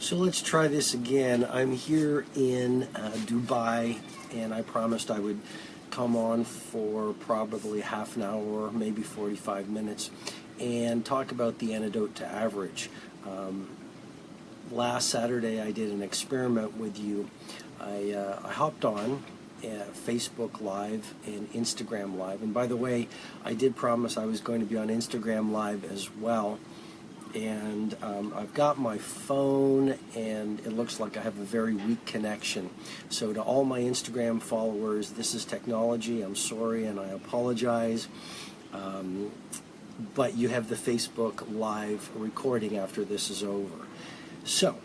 So let's try this again. I'm here in Dubai, and I promised I would come on for probably half an hour, maybe 45 minutes, and talk about the antidote to average. Last Saturday I did an experiment with you. I hopped on Facebook Live and Instagram Live, and by the way, I did promise I was going to be on Instagram Live as well. And I've got my phone, and it looks like I have a very weak connection. So to all my Instagram followers, this is technology. I'm sorry and I apologize. But you have the Facebook Live recording after this is over. So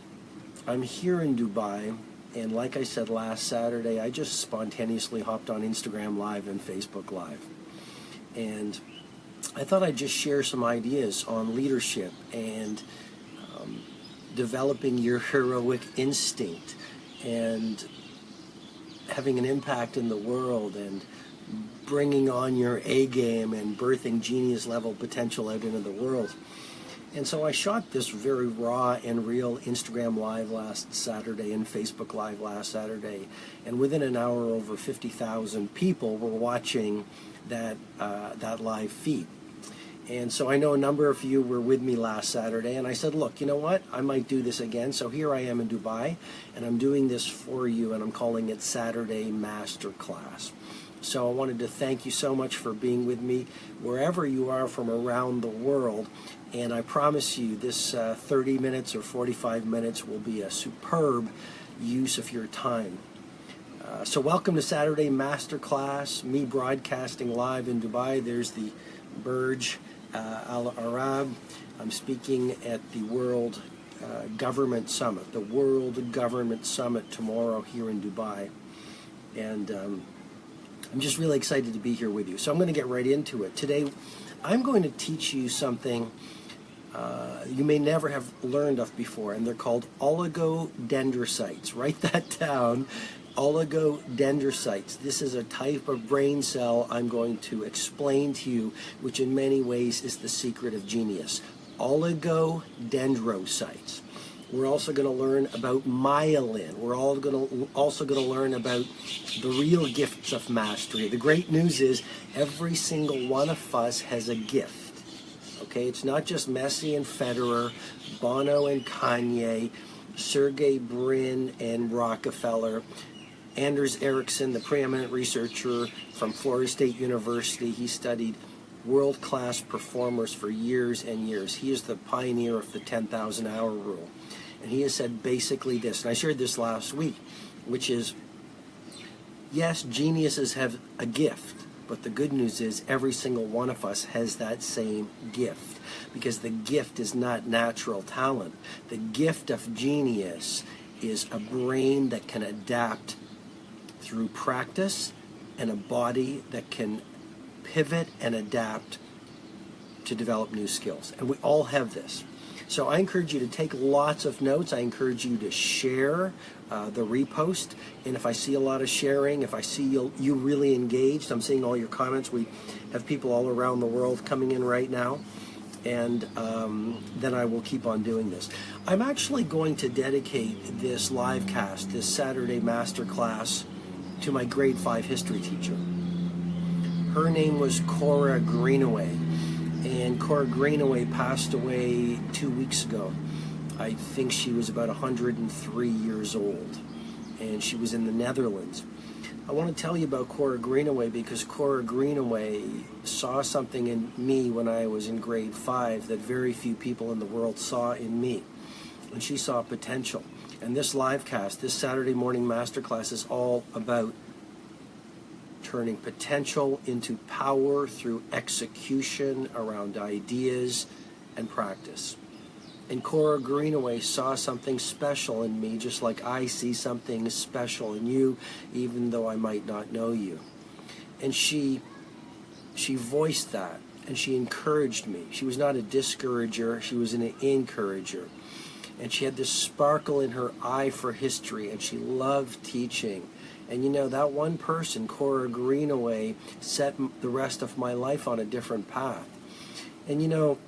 I'm here in Dubai, and like I said last Saturday, I just spontaneously hopped on Instagram Live and Facebook Live. And I thought I'd just share some ideas on leadership and developing your heroic instinct and having an impact in the world and bringing on your A game and birthing genius level potential out into the world. And so I shot this very raw and real Instagram Live last Saturday and Facebook Live last Saturday, and within an hour over 50,000 people were watching that live feed. And so I know a number of you were with me last Saturday, and I said, look, you know what, I might do this again. So here I am in Dubai, and I'm doing this for you, and I'm calling it Saturday MasterClass. So I wanted to thank you so much for being with me wherever you are from around the world. And I promise you this 30 minutes or 45 minutes will be a superb use of your time. So welcome to Saturday Masterclass, me broadcasting live in Dubai. There's the Burj Al Arab. I'm speaking at the World Government Summit, the World Government Summit tomorrow here in Dubai. And I'm just really excited to be here with you. So I'm going to get right into it. Today, I'm going to teach you something you may never have learned of before, and they're called oligodendrocytes. Write that down. Oligodendrocytes. This is a type of brain cell I'm going to explain to you, which in many ways is the secret of genius. Oligodendrocytes. We're also going to learn about myelin. We're also going to learn about the real gifts of mastery. The great news is every single one of us has a gift. Okay, it's not just Messi and Federer, Bono and Kanye, Sergey Brin and Rockefeller, Anders Ericsson, the preeminent researcher from Florida State University. He studied world-class performers for years and years. He is the pioneer of the 10,000-hour rule. And he has said basically this, and I shared this last week, which is, yes, geniuses have a gift, but the good news is every single one of us has that same gift, because the gift is not natural talent. The gift of genius is a brain that can adapt through practice and a body that can pivot and adapt to develop new skills. And we all have this. So I encourage you to take lots of notes. I encourage you to share the repost. And if I see a lot of sharing, if I see you really engaged, I'm seeing all your comments. We have people all around the world coming in right now. And then I will keep on doing this. I'm actually going to dedicate this live cast, this Saturday Masterclass, to my grade 5 history teacher. Her name was Cora Greenaway. And Cora Greenaway passed away 2 weeks ago. I think she was about 103 years old, and she was in the Netherlands. I want to tell you about Cora Greenaway because Cora Greenaway saw something in me when I was in grade 5 that very few people in the world saw in me. And she saw potential. And this live cast, this Saturday morning masterclass, is all about turning potential into power through execution around ideas and practice. And Cora Greenaway saw something special in me, just like I see something special in you, even though I might not know you. And she voiced that, and she encouraged me. She was not a discourager, she was an encourager. And she had this sparkle in her eye for history, and she loved teaching. And you know, that one person, Cora Greenaway, set the rest of my life on a different path. And you know,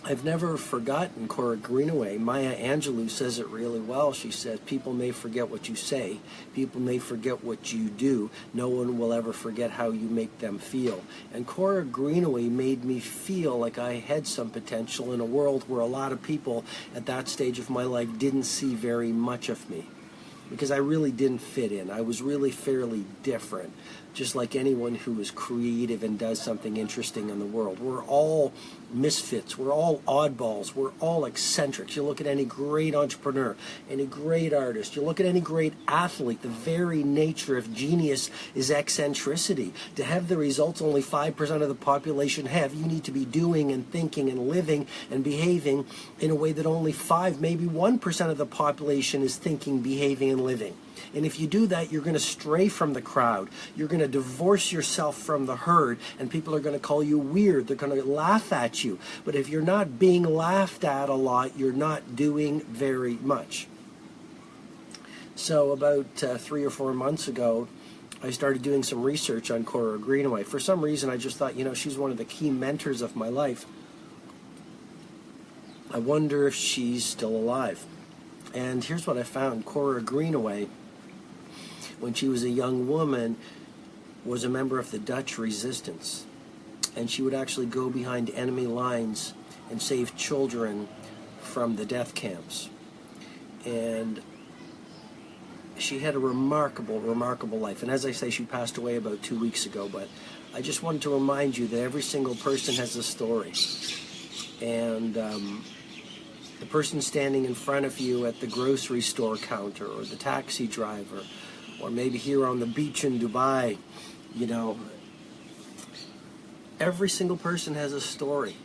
I've never forgotten Cora Greenaway. Maya Angelou says it really well. She says, people may forget what you say. People may forget what you do. No one will ever forget how you make them feel. And Cora Greenaway made me feel like I had some potential in a world where a lot of people at that stage of my life didn't see very much of me, because I really didn't fit in. I was really fairly different, just like anyone who is creative and does something interesting in the world. We're all misfits. We're all oddballs. We're all eccentrics. You look at any great entrepreneur, any great artist, you look at any great athlete, the very nature of genius is eccentricity. To have the results only 5% of the population have, you need to be doing and thinking and living and behaving in a way that only 5, maybe 1% of the population is thinking, behaving, and living. And if you do that, you're going to stray from the crowd. You're going to divorce yourself from the herd, and people are going to call you weird. They're going to laugh at you. But if you're not being laughed at a lot, you're not doing very much. So about 3 or 4 months ago, I started doing some research on Cora Greenaway. For some reason, I just thought, she's one of the key mentors of my life. I wonder if she's still alive. And here's what I found. Cora Greenaway, when she was a young woman, was a member of the Dutch resistance. And she would actually go behind enemy lines and save children from the death camps. And she had a remarkable, remarkable life. And as I say, she passed away about 2 weeks ago. But I just wanted to remind you that every single person has a story. And the person standing in front of you at the grocery store counter, or the taxi driver, or maybe here on the beach in Dubai, every single person has a story,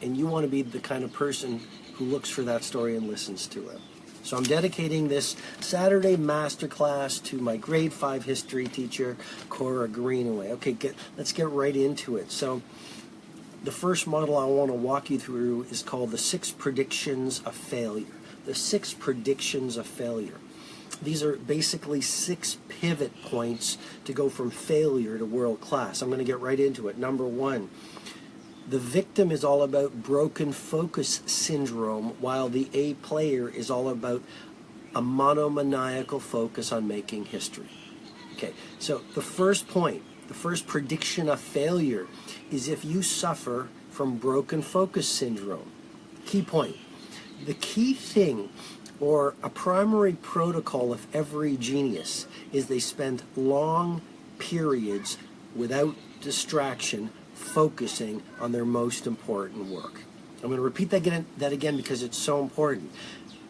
and you want to be the kind of person who looks for that story and listens to it. So I'm dedicating this Saturday masterclass to my grade 5 history teacher, Cora Greenaway. Okay, let's get right into it. So the first model I want to walk you through is called the 6 predictions of failure. The 6 predictions of failure. These are basically 6 pivot points to go from failure to world class. I'm going to get right into it. Number 1, the victim is all about broken focus syndrome, while the A player is all about a monomaniacal focus on making history. Okay, so the first point, the first prediction of failure is if you suffer from broken focus syndrome. Key point. The key thing, or a primary protocol of every genius, is they spend long periods without distraction focusing on their most important work. I'm going to repeat that again because it's so important.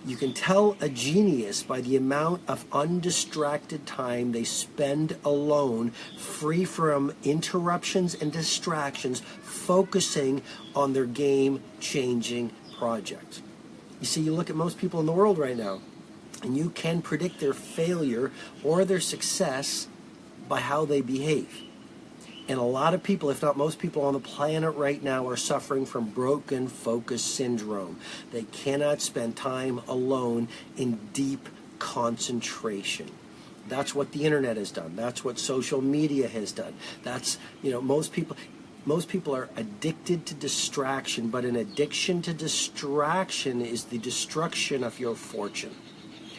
You can tell a genius by the amount of undistracted time they spend alone, free from interruptions and distractions, focusing on their game-changing project. You see, you look at most people in the world right now, and you can predict their failure or their success by how they behave. And a lot of people, if not most people on the planet right now, are suffering from broken focus syndrome. They cannot spend time alone in deep concentration. That's what the internet has done. That's what social media has done. That's, most people are addicted to distraction, but an addiction to distraction is the destruction of your fortune.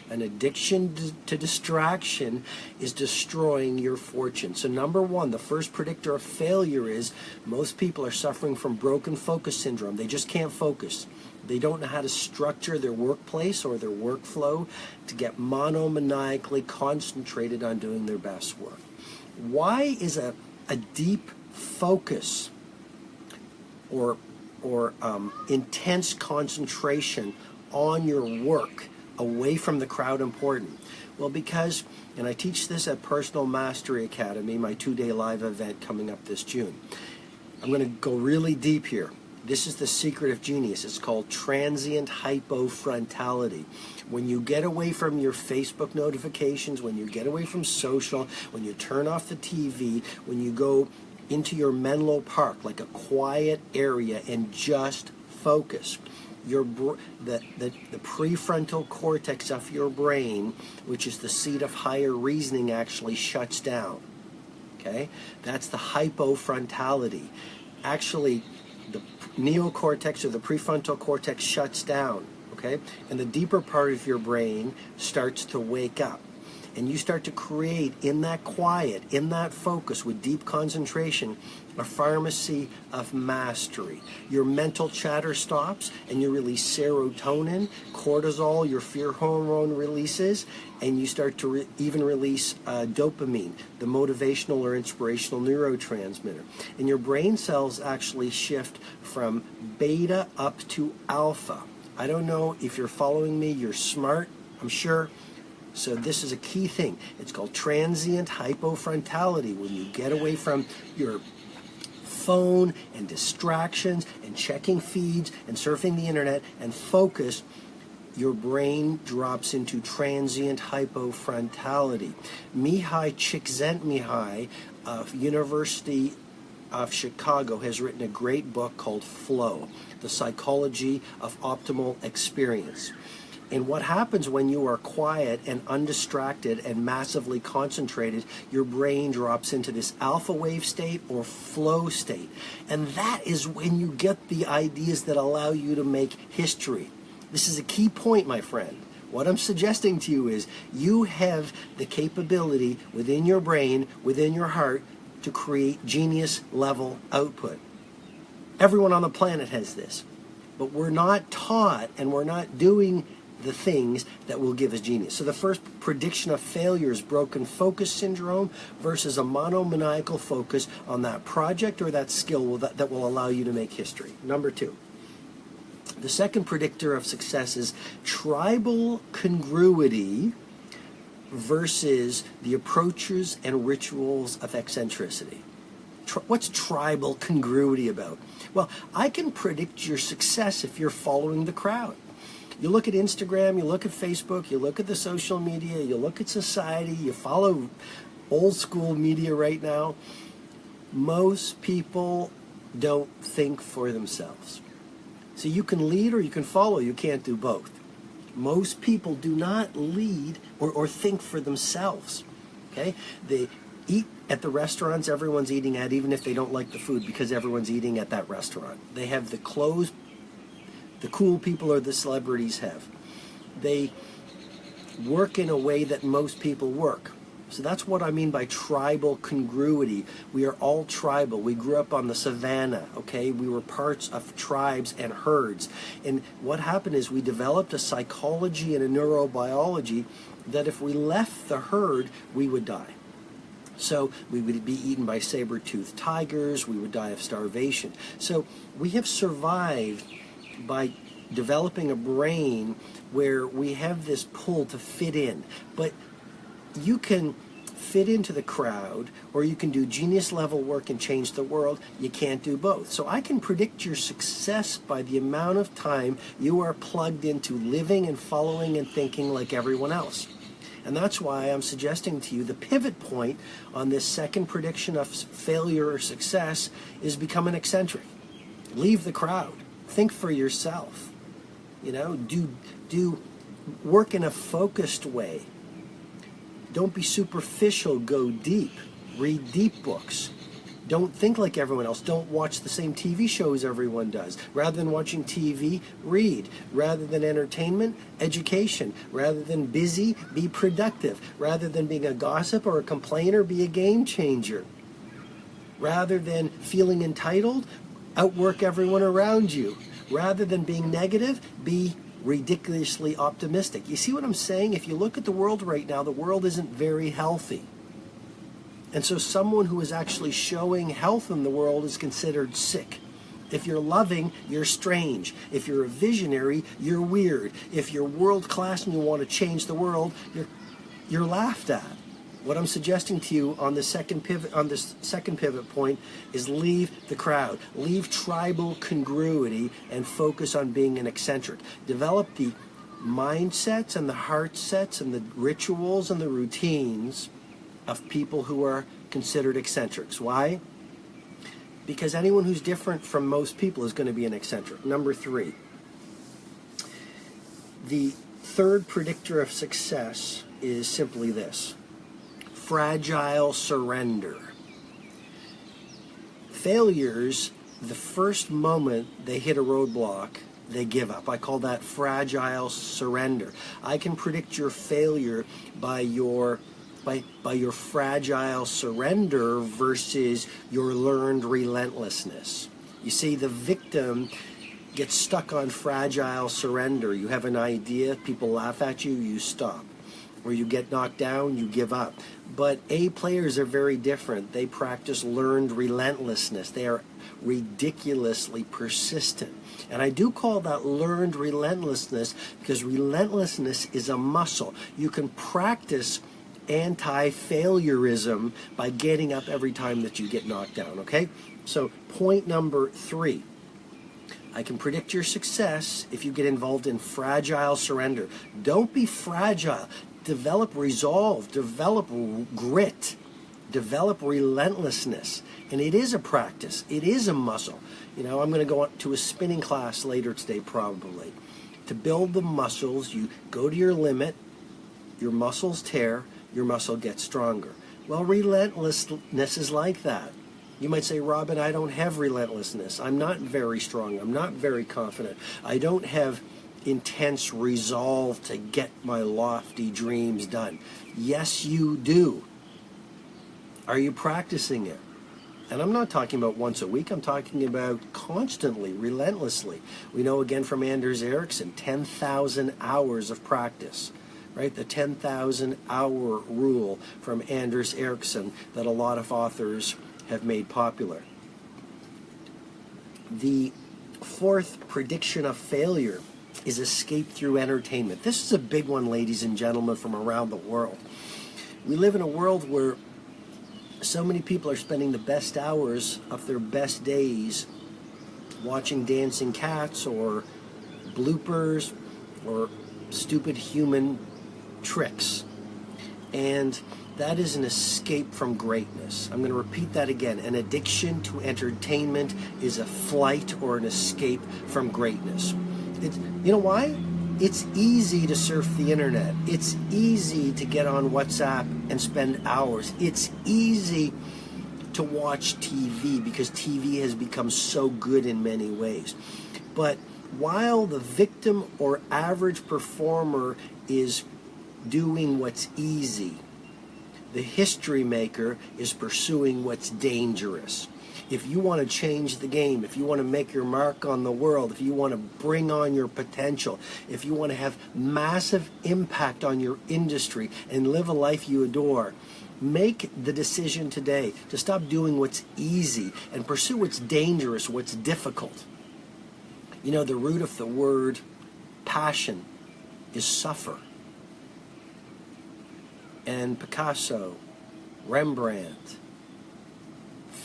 An addiction to distraction is destroying your fortune. So number 1, the first predictor of failure is most people are suffering from broken focus syndrome. They just can't focus. They don't know how to structure their workplace or their workflow to get monomaniacally concentrated on doing their best work. Why is a deep focus or intense concentration on your work away from the crowd important? Well, because, and I teach this at Personal Mastery Academy, my 2-day live event coming up this June. I'm going to go really deep here. This is the secret of genius. It's called transient hypofrontality. When you get away from your Facebook notifications, when you get away from social, when you turn off the TV, when you go into your Menlo Park, like a quiet area, and just focus. The prefrontal cortex of your brain, which is the seat of higher reasoning, actually shuts down. Okay? That's the hypofrontality. Actually, the neocortex or the prefrontal cortex shuts down, okay? And the deeper part of your brain starts to wake up. And you start to create in that quiet, in that focus with deep concentration, a pharmacy of mastery. Your mental chatter stops and you release serotonin, cortisol, your fear hormone releases, and you start to even release dopamine, the motivational or inspirational neurotransmitter. And your brain cells actually shift from beta up to alpha. I don't know if you're following me, you're smart, I'm sure. So this is a key thing. It's called transient hypofrontality, when you get away from your phone and distractions and checking feeds and surfing the internet and focus, your brain drops into transient hypofrontality. Mihai Csikszentmihalyi of University of Chicago has written a great book called Flow, The Psychology of Optimal Experience. And what happens when you are quiet and undistracted and massively concentrated, your brain drops into this alpha wave state or flow state. And that is when you get the ideas that allow you to make history. This is a key point, my friend. What I'm suggesting to you is you have the capability within your brain, within your heart, to create genius level output. Everyone on the planet has this. But we're not taught and we're not doing the things that will give us genius. So the first prediction of failure is broken focus syndrome versus a monomaniacal focus on that project or that skill that will allow you to make history. Number two, the second predictor of success is tribal congruity versus the approaches and rituals of eccentricity. What's tribal congruity about? Well, I can predict your success if you're following the crowd. You look at Instagram, you look at Facebook, you look at the social media, you look at society, you follow old school media right now. Most people don't think for themselves. So you can lead or you can follow, you can't do both. Most people do not lead or think for themselves, okay? They eat at the restaurants everyone's eating at, even if they don't like the food, because everyone's eating at that restaurant. They have the clothes the cool people or the celebrities have. They work in a way that most people work. So that's what I mean by tribal congruity. We are all tribal. We grew up on the savannah, okay? We were parts of tribes and herds. And what happened is we developed a psychology and a neurobiology that if we left the herd, we would die. So we would be eaten by saber-toothed tigers. We would die of starvation. So we have survived by developing a brain where we have this pull to fit in. But you can fit into the crowd, or you can do genius level work and change the world. You can't do both. So I can predict your success by the amount of time you are plugged into living and following and thinking like everyone else. And that's why I'm suggesting to you the pivot point on this second prediction of failure or success is become an eccentric. Leave the crowd. Think for yourself. You know, do work in a focused way. Don't be superficial, go deep. Read deep books. Don't think like everyone else. Don't watch the same TV shows everyone does. Rather than watching TV, read. Rather than entertainment, education. Rather than busy, be productive. Rather than being a gossip or a complainer, be a game changer. Rather than feeling entitled, outwork everyone around you. Rather than being negative, be ridiculously optimistic. You see what I'm saying? If you look at the world right now, the world isn't very healthy. And so someone who is actually showing health in the world is considered sick. If you're loving, you're strange. If you're a visionary, you're weird. If you're world class and you want to change the world, you're laughed at. What I'm suggesting to you on this second pivot point is leave the crowd, leave tribal congruity, and focus on being an eccentric. Develop the mindsets and the heart sets and the rituals and the routines of people who are considered eccentrics. Why? Because anyone who's different from most people is going to be an eccentric. Number three, the third predictor of success is simply this: fragile surrender. Failures the first moment they hit a roadblock, they give up. I call that fragile surrender. I can predict your failure by your fragile surrender versus your learned relentlessness. You see, the victim gets stuck on fragile surrender. You have an idea, people laugh at you, you stop. Or you get knocked down, you give up. But A players are very different. They practice learned relentlessness. They are ridiculously persistent. And I do call that learned relentlessness because relentlessness is a muscle. You can practice anti-failureism by getting up every time that you get knocked down, okay? So point number 3. I can predict your success if you get involved in fragile surrender. Don't be fragile. Develop resolve, develop grit, develop relentlessness. And it is a practice. It is a muscle. You know, I'm going to go to a spinning class later today probably. To build the muscles, you go to your limit, your muscles tear, your muscle gets stronger. Well, relentlessness is like that. You might say, Robin, I don't have relentlessness. I'm not very strong. I'm not very confident. I don't have intense resolve to get my lofty dreams done. Yes, you do. Are you practicing it? And I'm not talking about once a week. I'm talking about constantly, relentlessly. We know again from Anders Ericsson, 10,000 hours of practice. Right, the 10,000 hour rule from Anders Ericsson that a lot of authors have made popular. The 4th prediction of failure is escape through entertainment. This is a big one, ladies and gentlemen, from around the world. We live in a world where so many people are spending the best hours of their best days watching dancing cats or bloopers or stupid human tricks, and that is an escape from greatness. I'm going to repeat that again. An addiction to entertainment is a flight or an escape from greatness. You know why? It's easy to surf the internet. It's easy to get on WhatsApp and spend hours. It's easy to watch TV because TV has become so good in many ways. But while the victim or average performer is doing what's easy, the history maker is pursuing what's dangerous. If you want to change the game, if you want to make your mark on the world, if you want to bring on your potential, if you want to have massive impact on your industry and live a life you adore, make the decision today to stop doing what's easy and pursue what's dangerous, what's difficult. You know, the root of the word passion is suffer. And Picasso, Rembrandt,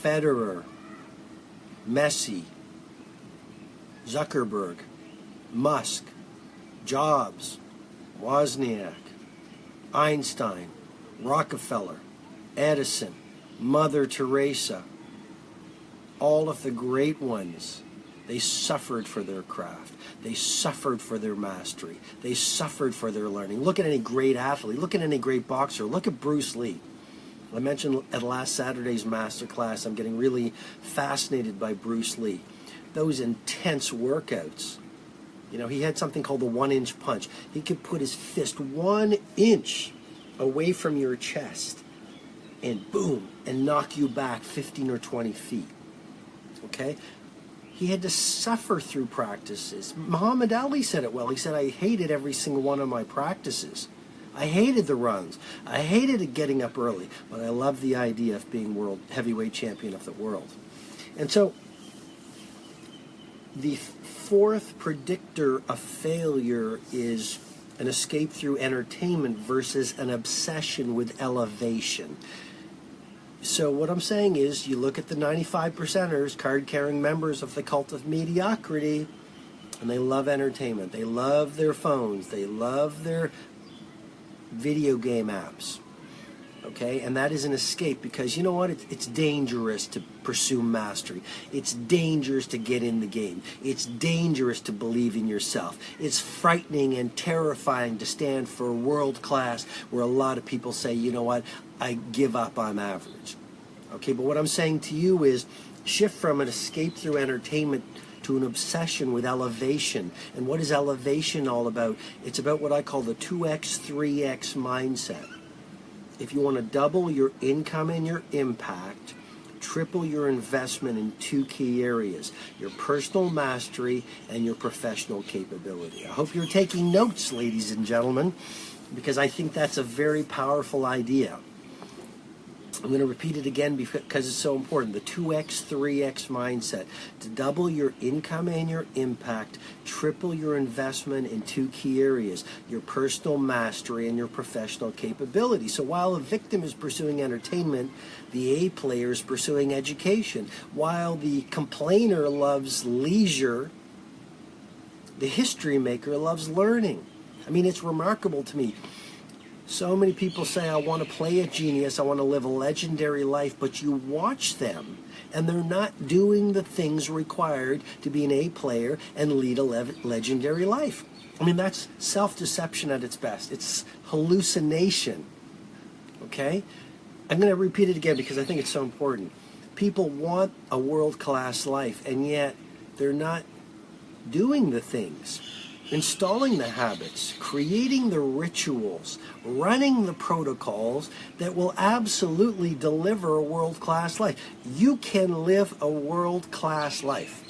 Federer, Messi, Zuckerberg, Musk, Jobs, Wozniak, Einstein, Rockefeller, Edison, Mother Teresa, all of the great ones, they suffered for their craft. They suffered for their mastery. They suffered for their learning. Look at any great athlete. Look at any great boxer. Look at Bruce Lee. I mentioned at last Saturday's MasterClass, I'm getting really fascinated by Bruce Lee. Those intense workouts. You know, he had something called the 1-inch punch. He could put his fist 1 inch away from your chest and boom, and knock you back 15 or 20 feet. Okay? He had to suffer through practices. Muhammad Ali said it well. He said, I hated every single one of my practices. I hated the runs. I hated getting up early, but I loved the idea of being world heavyweight champion of the world. And so the 4th predictor of failure is an escape through entertainment versus an obsession with elevation. So what I'm saying is, you look at the 95%ers, card-carrying members of the cult of mediocrity, and they love entertainment. They love their phones. They love their video game apps. Okay? And that is an escape because, you know what? It's dangerous to pursue mastery. It's dangerous to get in the game. It's dangerous to believe in yourself. It's frightening and terrifying to stand for world class where a lot of people say, you know what? I give up, I'm average. Okay, but what I'm saying to you is Shift from an escape through entertainment to an obsession with elevation. And what is elevation all about? It's about what I call the 2x, 3x mindset. If you want to double your income and your impact, triple your investment in two key areas: your personal mastery and your professional capability. I hope you're taking notes, ladies and gentlemen, because I think that's a very powerful idea. I'm going to repeat it again because it's so important. The 2x, 3x mindset. To double your income and your impact, triple your investment in two key areas: your personal mastery and your professional capability. So while a victim is pursuing entertainment, the A player is pursuing education. While the complainer loves leisure, the history maker loves learning. I mean, it's remarkable to me. So many people say, I want to play a genius, I want to live a legendary life, but you watch them and they're not doing the things required to be an A player and lead a legendary life. I mean, that's self-deception at its best. It's hallucination. Okay? I'm going to repeat it again because I think it's so important. People want a world-class life, and yet they're not doing the things, installing the habits, creating the rituals, running the protocols that will absolutely deliver a world-class life. You can live a world-class life,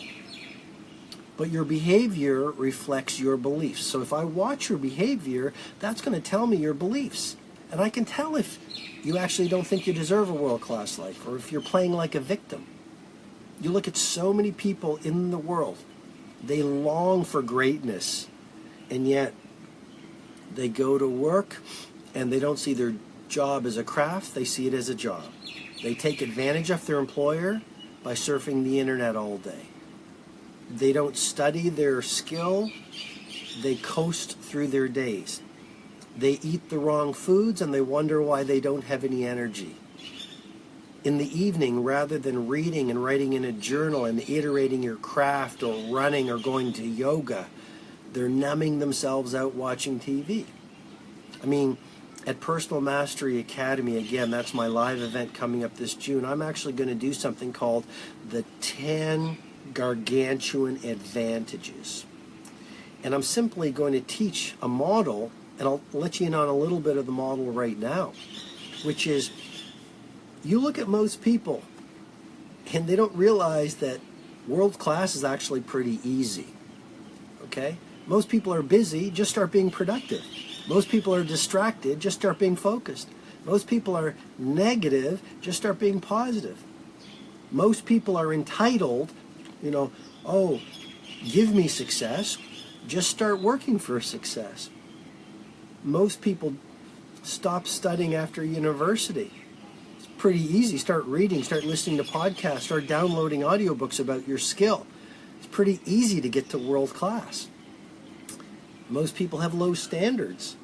but your behavior reflects your beliefs. So if I watch your behavior, that's going to tell me your beliefs. And I can tell if you actually don't think you deserve a world-class life, or if you're playing like a victim. You look at so many people in the world, they long for greatness, and yet they go to work and they don't see their job as a craft, they see it as a job. They take advantage of their employer by surfing the internet all day. They don't study their skill, they coast through their days. They eat the wrong foods and they wonder why they don't have any energy. In the evening, rather than reading and writing in a journal and iterating your craft or running or going to yoga, they're numbing themselves out watching TV. I mean, at Personal Mastery Academy, again, that's my live event coming up this June, I'm actually going to do something called the 10 Gargantuan Advantages. And I'm simply going to teach a model, and I'll let you in on a little bit of the model right now, which is, you look at most people and they don't realize that world class is actually pretty easy. Okay? Most people are busy, just start being productive. Most people are distracted, just start being focused. Most people are negative, just start being positive. Most people are entitled, oh, give me success, just start working for success. Most people stop studying after university. Pretty easy. Start reading, start listening to podcasts, start downloading audiobooks about your skill. It's pretty easy to get to world class. Most people have low standards.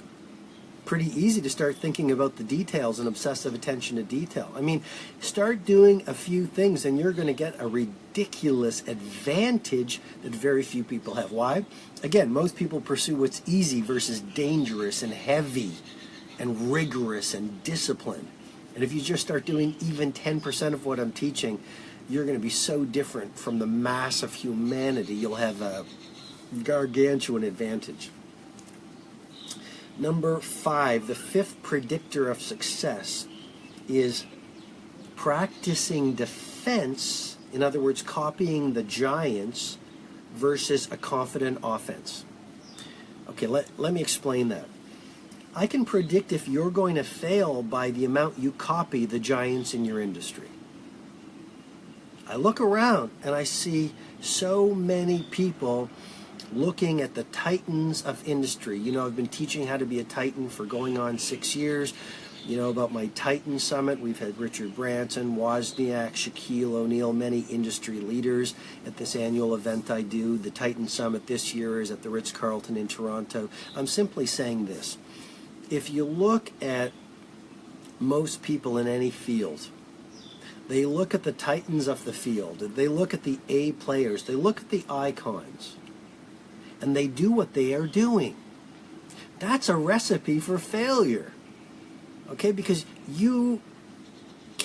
Pretty easy to start thinking about the details and obsessive attention to detail. I mean, start doing a few things and you're going to get a ridiculous advantage that very few people have. Why? Again, most people pursue what's easy versus dangerous and heavy and rigorous and disciplined. And if you just start doing even 10% of what I'm teaching, you're going to be so different from the mass of humanity. You'll have a gargantuan advantage. Number 5, the 5th predictor of success is practicing defense, in other words, copying the giants, versus a confident offense. Okay, let me explain that. I can predict if you're going to fail by the amount you copy the giants in your industry. I look around and I see so many people looking at the titans of industry. I've been teaching how to be a titan for going on 6 years. About my Titan Summit, we've had Richard Branson, Wozniak, Shaquille O'Neal, many industry leaders at this annual event I do. The Titan Summit this year is at the Ritz-Carlton in Toronto. I'm simply saying this. If you look at most people in any field, they look at the titans of the field, they look at the A players, they look at the icons, and they do what they are doing. That's a recipe for failure. Okay, because you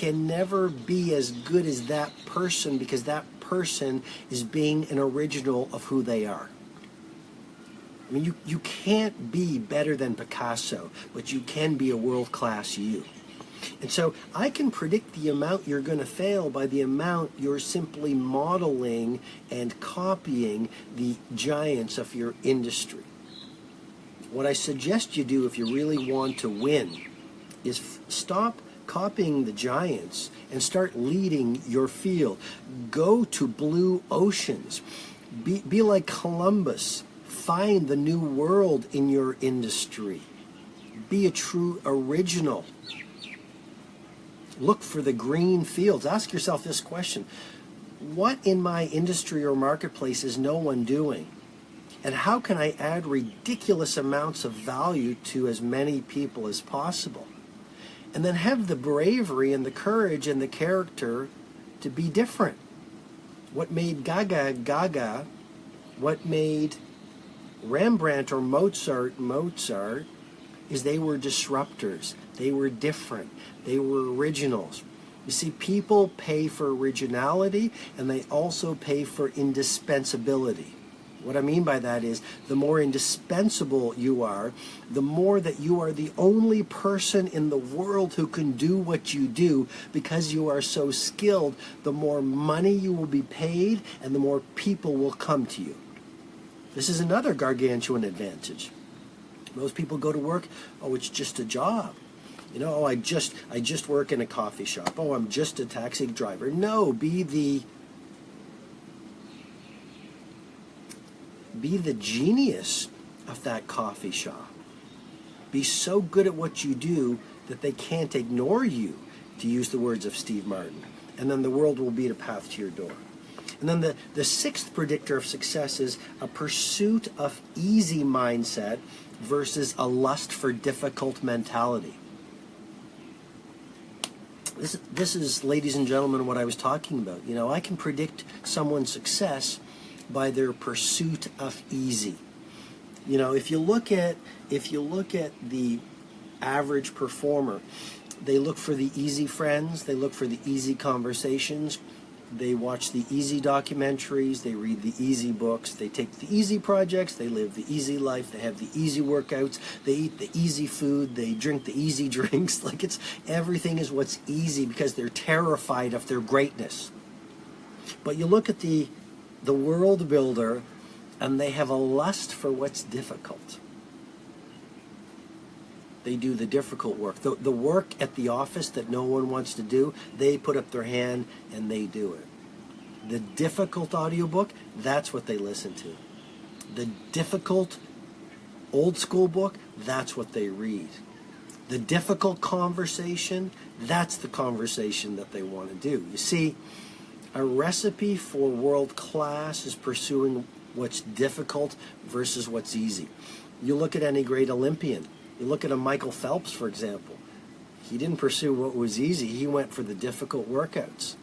can never be as good as that person because that person is being an original of who they are. I mean, you can't be better than Picasso, but you can be a world-class you. And so I can predict the amount you're going to fail by the amount you're simply modeling and copying the giants of your industry. What I suggest you do if you really want to win is stop copying the giants and start leading your field. Go to blue oceans. Be like Columbus. Find the new world in your industry. Be a true original. Look for the green fields. Ask yourself this question. What in my industry or marketplace is no one doing? And how can I add ridiculous amounts of value to as many people as possible? And then have the bravery and the courage and the character to be different. What made Gaga Gaga, what made Rembrandt or Mozart is they were disruptors. They were different. They were originals. You see, people pay for originality and they also pay for indispensability. What I mean by that is the more indispensable you are, the more that you are the only person in the world who can do what you do because you are so skilled, the more money you will be paid and the more people will come to you. This is another gargantuan advantage. Most people go to work, oh, it's just a job. You know, oh, I just work in a coffee shop. Oh, I'm just a taxi driver. No, be the genius of that coffee shop. Be so good at what you do that they can't ignore you, to use the words of Steve Martin. And then the world will be a path to your door. And then the sixth predictor of success is a pursuit of easy mindset versus a lust for difficult mentality. This is, ladies and gentlemen, what I was talking about. You know, I can predict someone's success by their pursuit of easy. You know, if you look at the average performer, they look for the easy friends, they look for the easy conversations, they watch the easy documentaries, they read the easy books, they take the easy projects, they live the easy life, they have the easy workouts, they eat the easy food, they drink the easy drinks. Like, it's everything is what's easy because they're terrified of their greatness. But you look at the world builder and they have a lust for what's difficult. They do the difficult work. The work at the office that no one wants to do, they put up their hand and they do it. The difficult audiobook, that's what they listen to. The difficult old school book, that's what they read. The difficult conversation, that's the conversation that they want to do. You see, a recipe for world class is pursuing what's difficult versus what's easy. You look at any great Olympian. You look at a Michael Phelps, for example. He didn't pursue what was easy. He went for the difficult workouts.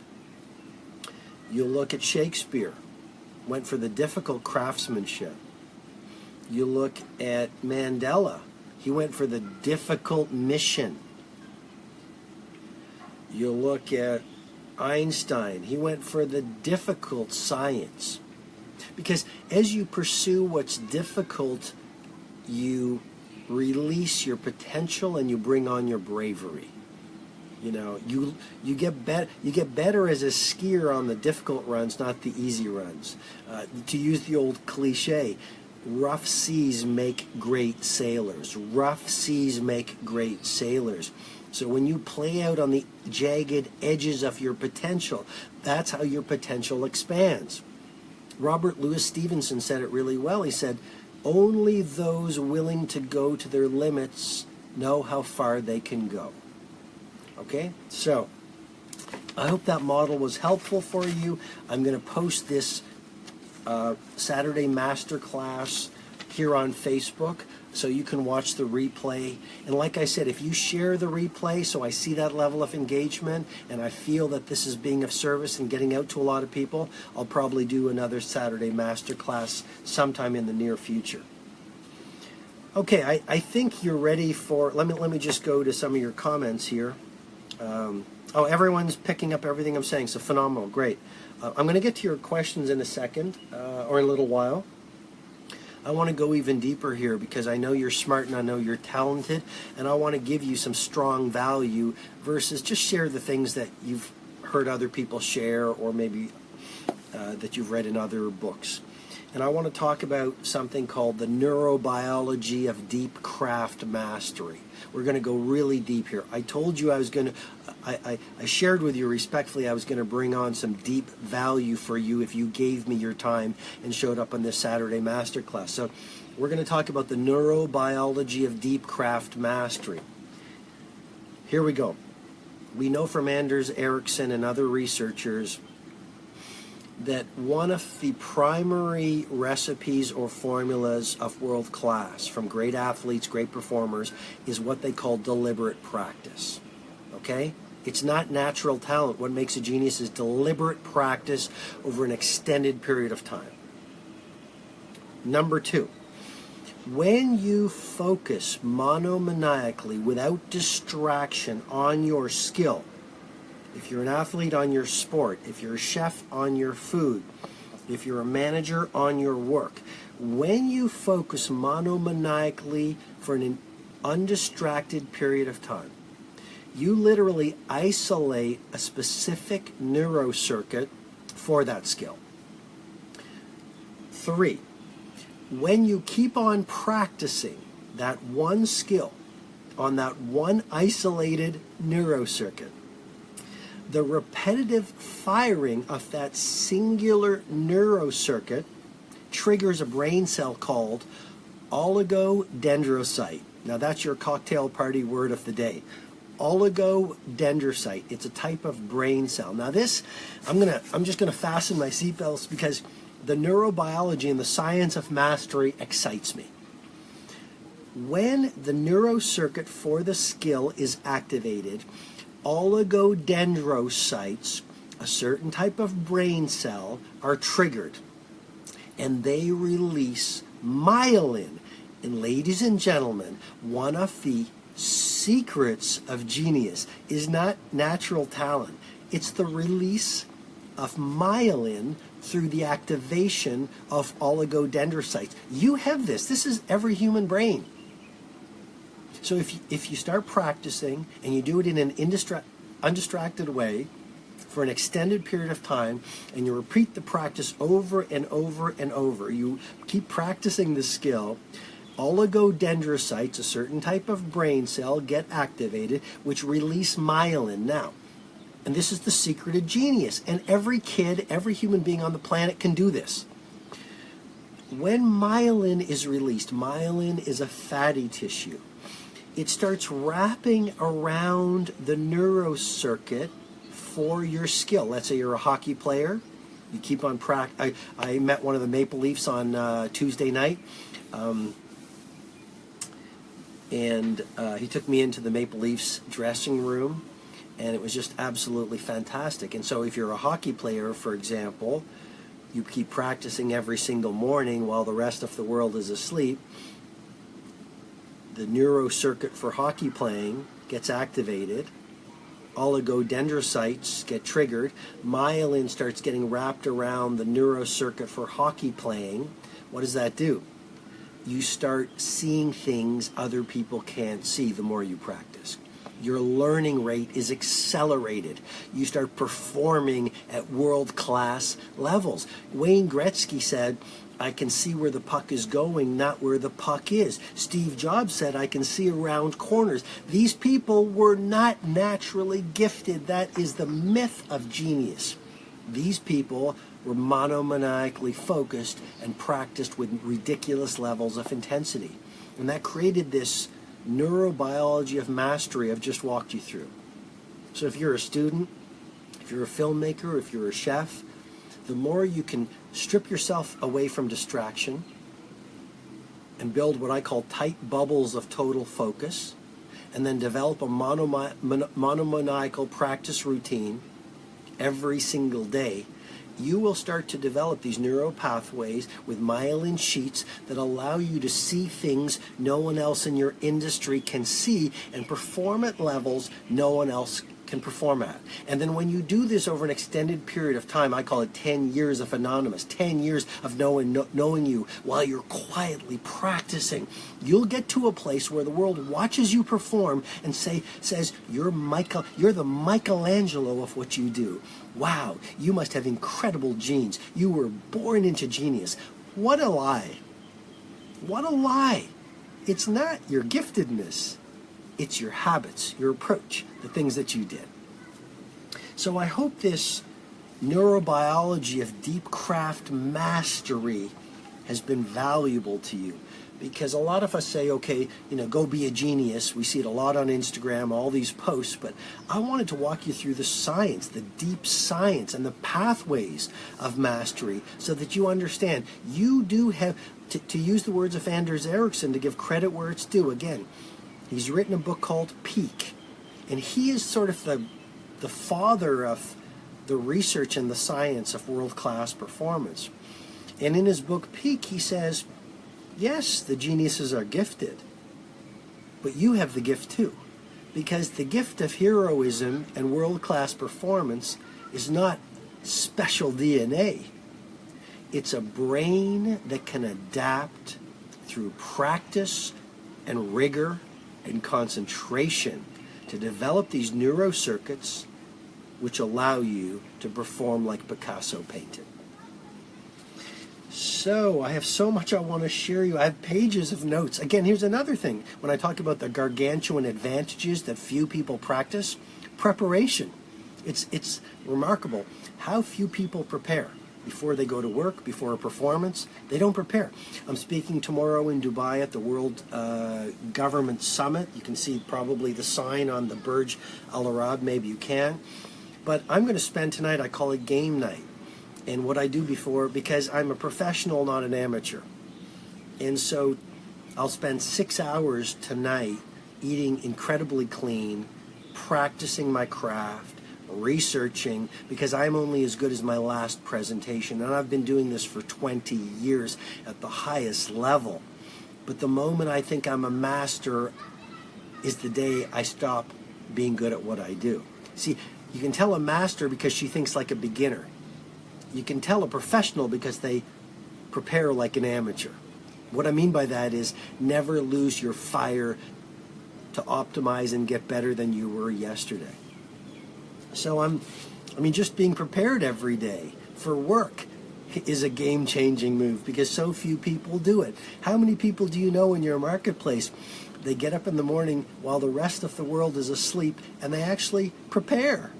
You look at Shakespeare. Went for the difficult craftsmanship. You look at Mandela. He went for the difficult mission. You look at Einstein. He went for the difficult science. Because as you pursue what's difficult, you release your potential and you bring on your bravery. You know, you get better as a skier on the difficult runs, not the easy runs. To use the old cliche, rough seas make great sailors. Rough seas make great sailors. So when you play out on the jagged edges of your potential, that's how your potential expands. Robert Louis Stevenson said it really well. He said, only those willing to go to their limits know how far they can go. Okay? So, I hope that model was helpful for you. I'm going to post this Saturday Masterclass here on Facebook so you can watch the replay. And like I said, if you share the replay so I see that level of engagement and I feel that this is being of service and getting out to a lot of people, I'll probably do another Saturday Masterclass sometime in the near future. Okay, I think you're ready for, let me just go to some of your comments here. Oh, everyone's picking up everything I'm saying, so phenomenal, great. I'm going to get to your questions in a second, or in a little while. I want to go even deeper here because I know you're smart and I know you're talented, and I want to give you some strong value versus just share the things that you've heard other people share, or maybe that you've read in other books. And I want to talk about something called the neurobiology of deep craft mastery. We're going to go really deep here. I told you I was going to, I shared with you respectfully I was going to bring on some deep value for you if you gave me your time and showed up on this Saturday masterclass. So we're going to talk about the neurobiology of deep craft mastery. Here we go. We know from Anders Ericsson and other researchers that one of the primary recipes or formulas of world class from great athletes, great performers, is what they call deliberate practice. Okay? It's not natural talent. What makes a genius is deliberate practice over an extended period of time. Number two, when you focus monomaniacally without distraction on your skill, if you're an athlete, on your sport, if you're a chef, on your food, if you're a manager, on your work, when you focus monomaniacally for an undistracted period of time, you literally isolate a specific neurocircuit for that skill. 3, when you keep on practicing that one skill on that one isolated neurocircuit, the repetitive firing of that singular neurocircuit triggers a brain cell called oligodendrocyte. Now that's your cocktail party word of the day. Oligodendrocyte. It's a type of brain cell. Now this, I'm just gonna fasten my seatbelts because the neurobiology and the science of mastery excites me. When the neurocircuit for the skill is activated, oligodendrocytes, a certain type of brain cell, are triggered, and they release myelin. And ladies and gentlemen, one of the secrets of genius is not natural talent. It's the release of myelin through the activation of oligodendrocytes. You have this. This is every human brain. So if you start practicing and you do it in an undistracted way for an extended period of time, and you repeat the practice over and over and over, you keep practicing the skill, oligodendrocytes, a certain type of brain cell, get activated, which release myelin. Now, and this is the secret of genius, and every kid, every human being on the planet can do this. When myelin is released, myelin is a fatty tissue. It starts wrapping around the neurocircuit for your skill. Let's say you're a hockey player. You keep on practice. I met one of the Maple Leafs on Tuesday night, and he took me into the Maple Leafs dressing room, and it was just absolutely fantastic. And so if you're a hockey player, for example, you keep practicing every single morning while the rest of the world is asleep. The neurocircuit for hockey playing gets activated, oligodendrocytes get triggered, myelin starts getting wrapped around the neurocircuit for hockey playing. What does that do? You start seeing things other people can't see the more you practice. Your learning rate is accelerated. You start performing at world-class levels. Wayne Gretzky said, I can see where the puck is going, not where the puck is. Steve Jobs said, I can see around corners. These people were not naturally gifted. That is the myth of genius. These people were monomaniacally focused and practiced with ridiculous levels of intensity. And that created this neurobiology of mastery I've just walked you through. So if you're a student, if you're a filmmaker, if you're a chef, the more you can strip yourself away from distraction and build what I call tight bubbles of total focus, and then develop a monomaniacal practice routine every single day, you will start to develop these neural pathways with myelin sheets that allow you to see things no one else in your industry can see and perform at levels no one else can perform at. And then when you do this over an extended period of time, I call it 10 years of anonymous, 10 years of knowing you while you're quietly practicing, you'll get to a place where the world watches you perform and says, you're the Michelangelo of what you do. Wow, you must have incredible genes. You were born into genius. What a lie. What a lie. It's not your giftedness. It's your habits, your approach, the things that you did. So I hope this neurobiology of deep craft mastery has been valuable to you, because a lot of us say, okay, go be a genius. We see it a lot on Instagram, all these posts, but I wanted to walk you through the science, the deep science and the pathways of mastery, so that you understand you do have, to use the words of Anders Ericsson, to give credit where it's due. Again, he's written a book called Peak, and he is sort of the father of the research and the science of world-class performance. And in his book Peak, he says, yes, the geniuses are gifted, but you have the gift too, because the gift of heroism and world-class performance is not special DNA. It's a brain that can adapt through practice and rigor and concentration to develop these neurocircuits which allow you to perform like Picasso painted. So I have so much I want to share you. I have pages of notes. Again, here's another thing. When I talk about the gargantuan advantages that few people practice, preparation. It's remarkable how few people prepare before they go to work, before a performance. They don't prepare. I'm speaking tomorrow in Dubai at the World Government Summit. You can see probably the sign on the Burj Al Arab, maybe you can. But I'm going to spend tonight, I call it game night. And what I do before, because I'm a professional, not an amateur. And so I'll spend 6 hours tonight eating incredibly clean, practicing my craft, researching, because I'm only as good as my last presentation. And I've been doing this for 20 years at the highest level. But the moment I think I'm a master is the day I stop being good at what I do. See, you can tell a master because she thinks like a beginner. You can tell a professional because they prepare like an amateur. What I mean by that is never lose your fire to optimize and get better than you were yesterday. So just being prepared every day for work is a game-changing move, because so few people do it. How many people do you know in your marketplace? They get up in the morning while the rest of the world is asleep, and they actually prepare,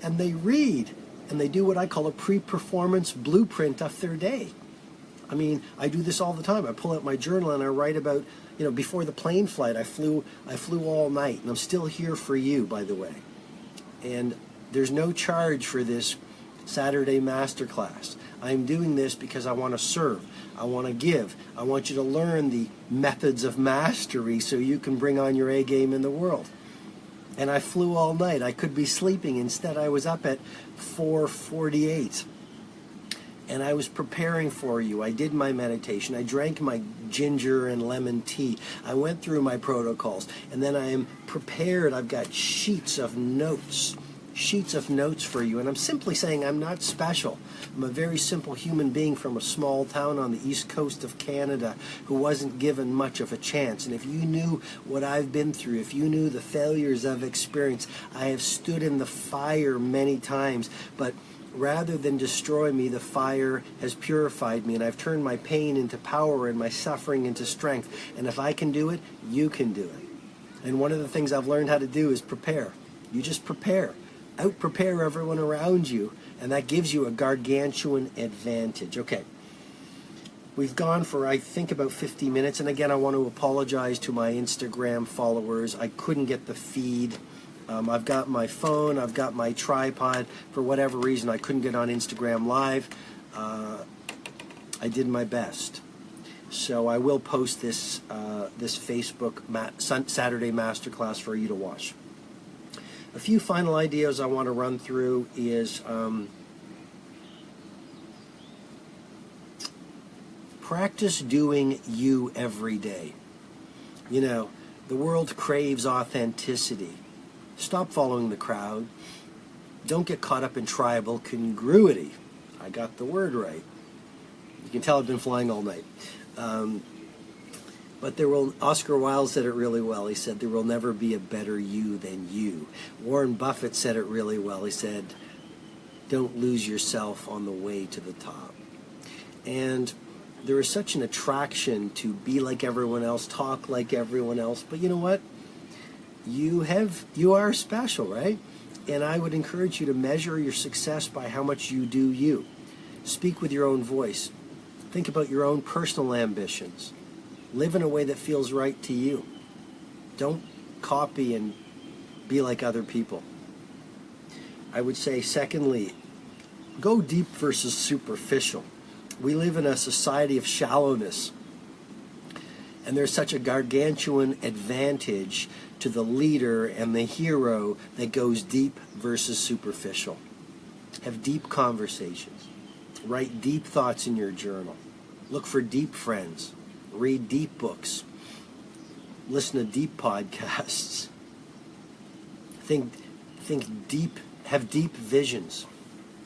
and they read, and they do what I call a pre-performance blueprint of their day. I mean, I do this all the time. I pull out my journal and I write about, before the plane flight, I flew all night, and I'm still here for you, by the way. And there's no charge for this Saturday masterclass. I'm doing this because I want to serve. I want to give. I want you to learn the methods of mastery so you can bring on your A game in the world. And I flew all night. I could be sleeping. Instead, I was up at 4:48. And I was preparing for you. I did my meditation. I drank my ginger and lemon tea. I went through my protocols. And then I am prepared. I've got sheets of notes for you. And I'm simply saying I'm not special. I'm a very simple human being from a small town on the east coast of Canada who wasn't given much of a chance. And if you knew what I've been through, if you knew the failures I've experienced, I have stood in the fire many times, but rather than destroy me, the fire has purified me, and I've turned my pain into power and my suffering into strength. And if I can do it, you can do it. And one of the things I've learned how to do is prepare. You just prepare. Out-prepare everyone around you, and that gives you a gargantuan advantage. Okay. We've gone for, I think, about 50 minutes, and again, I want to apologize to my Instagram followers. I couldn't get the feed. I've got my phone, I've got my tripod. For whatever reason, I couldn't get on Instagram Live. I did my best. So I will post this Facebook Saturday Masterclass for you to watch. A few final ideas I want to run through is practice doing you every day. The world craves authenticity. Stop following the crowd. Don't get caught up in tribal congruity. I got the word right. You can tell I've been flying all night. But Oscar Wilde said it really well. He said, there will never be a better you than you. Warren Buffett said it really well. He said, don't lose yourself on the way to the top. And there is such an attraction to be like everyone else, talk like everyone else. But you know what? You are special, right? And I would encourage you to measure your success by how much you do you. Speak with your own voice. Think about your own personal ambitions. Live in a way that feels right to you. Don't copy and be like other people. I would say, secondly, go deep versus superficial. We live in a society of shallowness, and there's such a gargantuan advantage to the leader and the hero that goes deep versus superficial. Have deep conversations. Write deep thoughts in your journal. Look for deep friends. Read deep books. Listen to deep podcasts. Think deep. Have deep visions.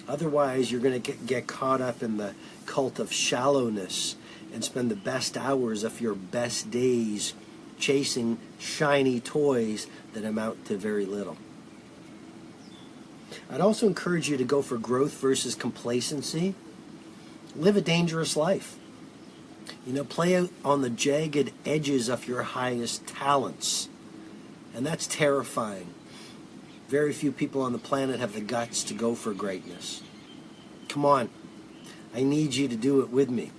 Otherwise, you're going to get caught up in the cult of shallowness and spend the best hours of your best days chasing shiny toys that amount to very little. I'd also encourage you to go for growth versus complacency. Live a dangerous life. Play out on the jagged edges of your highest talents. And that's terrifying. Very few people on the planet have the guts to go for greatness. Come on. I need you to do it with me.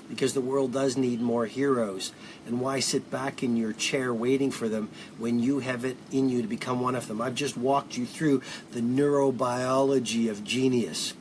Because the world does need more heroes. And why sit back in your chair waiting for them when you have it in you to become one of them? I've just walked you through the neurobiology of genius.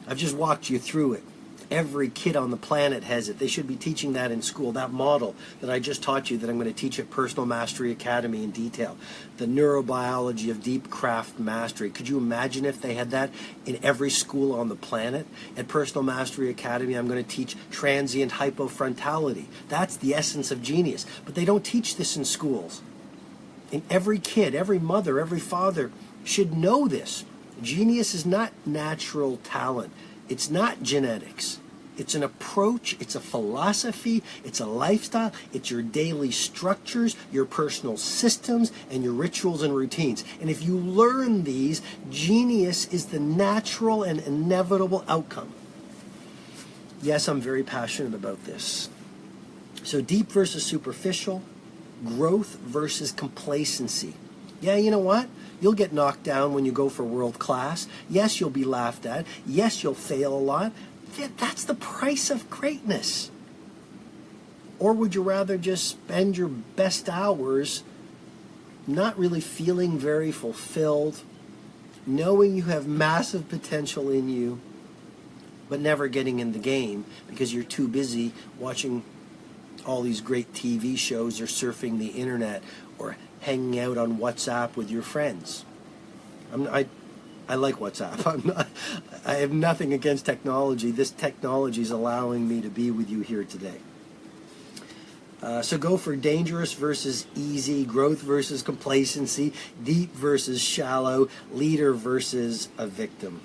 I've just walked you through it. Every kid on the planet has it. They should be teaching that in school, that model that I just taught you that I'm going to teach at Personal Mastery Academy in detail. The neurobiology of deep craft mastery. Could you imagine if they had that in every school on the planet? At Personal Mastery Academy, I'm going to teach transient hypofrontality. That's the essence of genius. But they don't teach this in schools. And every kid, every mother, every father should know this. Genius is not natural talent. It's not genetics. It's an approach, it's a philosophy, it's a lifestyle, it's your daily structures, your personal systems, and your rituals and routines. And if you learn these, genius is the natural and inevitable outcome. Yes, I'm very passionate about this. So deep versus superficial, growth versus complacency. Yeah, you know what? You'll get knocked down when you go for world class. Yes, you'll be laughed at. Yes, you'll fail a lot. That's the price of greatness. Or would you rather just spend your best hours not really feeling very fulfilled, knowing you have massive potential in you, but never getting in the game because you're too busy watching all these great TV shows or surfing the internet or hanging out on WhatsApp with your friends? I like WhatsApp. I have nothing against technology. This technology is allowing me to be with you here today. So go for dangerous versus easy, growth versus complacency, deep versus shallow, leader versus a victim.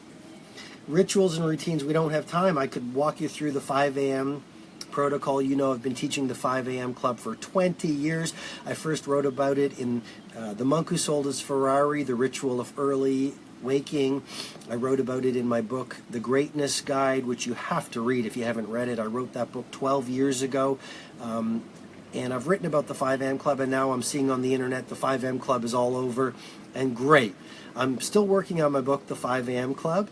Rituals and routines, we don't have time. I could walk you through the 5 a.m. protocol. I've been teaching the 5 a.m. club for 20 years. I first wrote about it in The Monk Who Sold His Ferrari, The Ritual of Early Waking. I wrote about it in my book, The Greatness Guide, which you have to read if you haven't read it. I wrote that book 12 years ago. And I've written about the 5 a.m. club, and now I'm seeing on the internet the 5 a.m. club is all over. And great. I'm still working on my book, The 5 a.m. Club.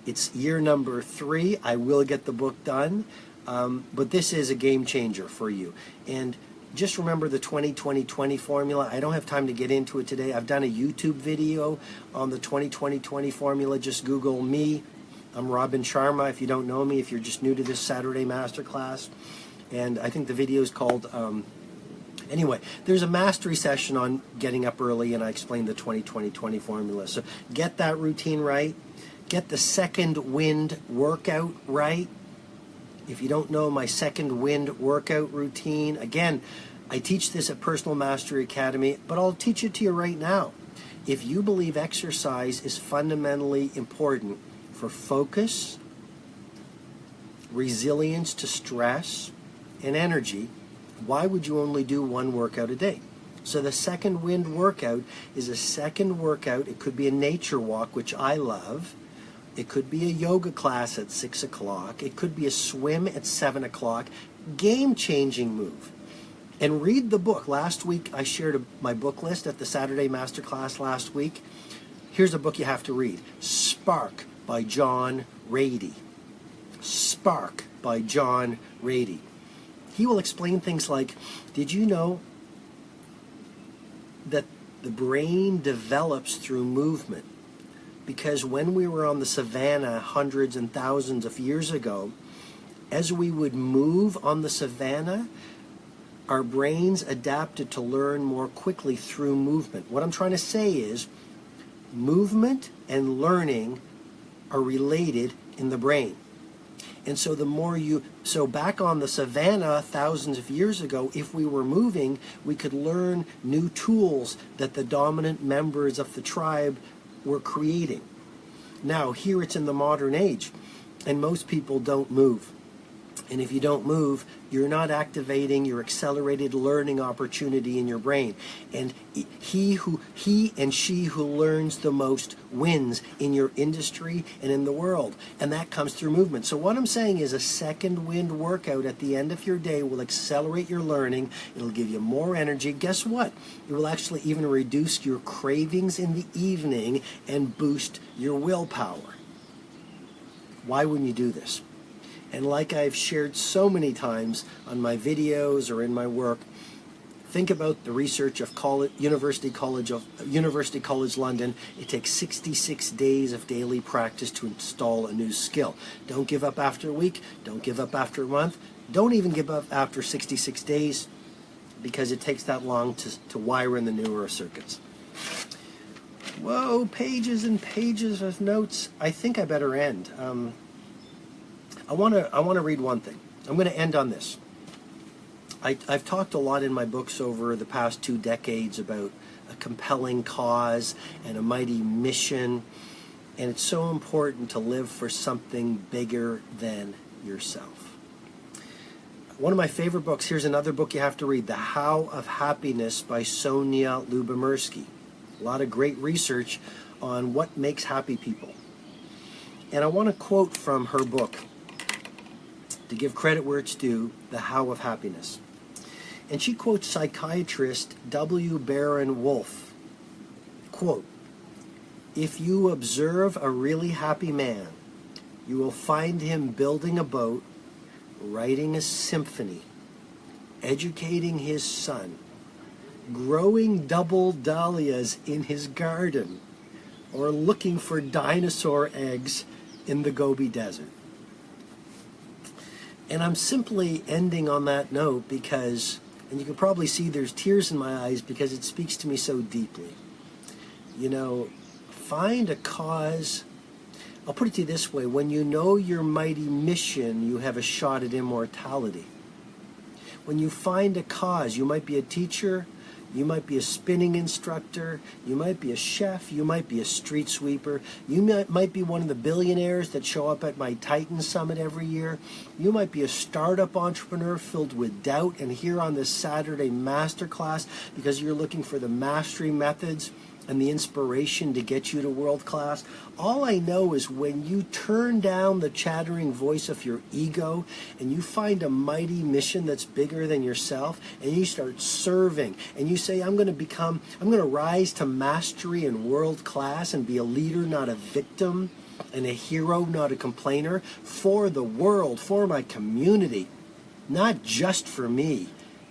It's year number 3. I will get the book done. But this is a game changer for you. And just remember the 20-20-20 formula. I don't have time to get into it today. I've done a YouTube video on the 20-20-20 formula. Just Google me. I'm Robin Sharma. If you don't know me, if you're just new to this Saturday masterclass. And I think the video is called, anyway, there's a mastery session on getting up early, and I explained the 20-20-20 formula. So get that routine right. Get the second wind workout right. If you don't know my second wind workout routine, again, I teach this at Personal Mastery Academy, but I'll teach it to you right now. If you believe exercise is fundamentally important for focus, resilience to stress, and energy, why would you only do one workout a day? So the second wind workout is a second workout. It could be a nature walk, which I love. It could be a yoga class at 6 o'clock. It could be a swim at 7 o'clock. Game-changing move. And read the book. Last week I shared my book list at the Saturday Masterclass last week. Here's a book you have to read. Spark by John Rady. Spark by John Rady. He will explain things like, did you know that the brain develops through movement? Because when we were on the savannah hundreds and thousands of years ago, as we would move on the savannah, our brains adapted to learn more quickly through movement. What I'm trying to say is, movement and learning are related in the brain. And so the more so back on the savannah thousands of years ago, if we were moving, we could learn new tools that the dominant members of the tribe were creating. Now, here it's in the modern age, and most people don't move. And if you don't move, you're not activating your accelerated learning opportunity in your brain. And he and she who learns the most wins in your industry and in the world. And that comes through movement. So what I'm saying is a second wind workout at the end of your day will accelerate your learning. It'll give you more energy. Guess what? It will actually even reduce your cravings in the evening and boost your willpower. Why wouldn't you do this? And like I've shared so many times on my videos or in my work, think about the research of University College London. It takes 66 days of daily practice to install a new skill. Don't give up after a week. Don't give up after a month. Don't even give up after 66 days because it takes that long to wire in the neurocircuits. Whoa, pages and pages of notes. I think I better end. I want to read one thing. I'm going to end on this. I've talked a lot in my books over the past 2 decades about a compelling cause and a mighty mission, and it's so important to live for something bigger than yourself. One of my favorite books, here's another book you have to read, The How of Happiness by Sonia Lyubomirsky. A lot of great research on what makes happy people. And I want to quote from her book, to give credit where it's due, The How of Happiness. And she quotes psychiatrist W. Baron Wolf. Quote, "If you observe a really happy man, you will find him building a boat, writing a symphony, educating his son, growing double dahlias in his garden, or looking for dinosaur eggs in the Gobi Desert." And I'm simply ending on that note because, and you can probably see there's tears in my eyes because it speaks to me so deeply. You know, find a cause. I'll put it to you this way. When you know your mighty mission, you have a shot at immortality. When you find a cause, you might be a teacher, you might be a spinning instructor, you might be a chef, you might be a street sweeper, you might be one of the billionaires that show up at my Titan Summit every year, you might be a startup entrepreneur filled with doubt and here on this Saturday Masterclass because you're looking for the mastery methods and the inspiration to get you to world class. All I know is when you turn down the chattering voice of your ego and you find a mighty mission that's bigger than yourself and you start serving and you say, I'm going to rise to mastery and world class and be a leader, not a victim, and a hero, not a complainer, for the world, for my community, not just for me.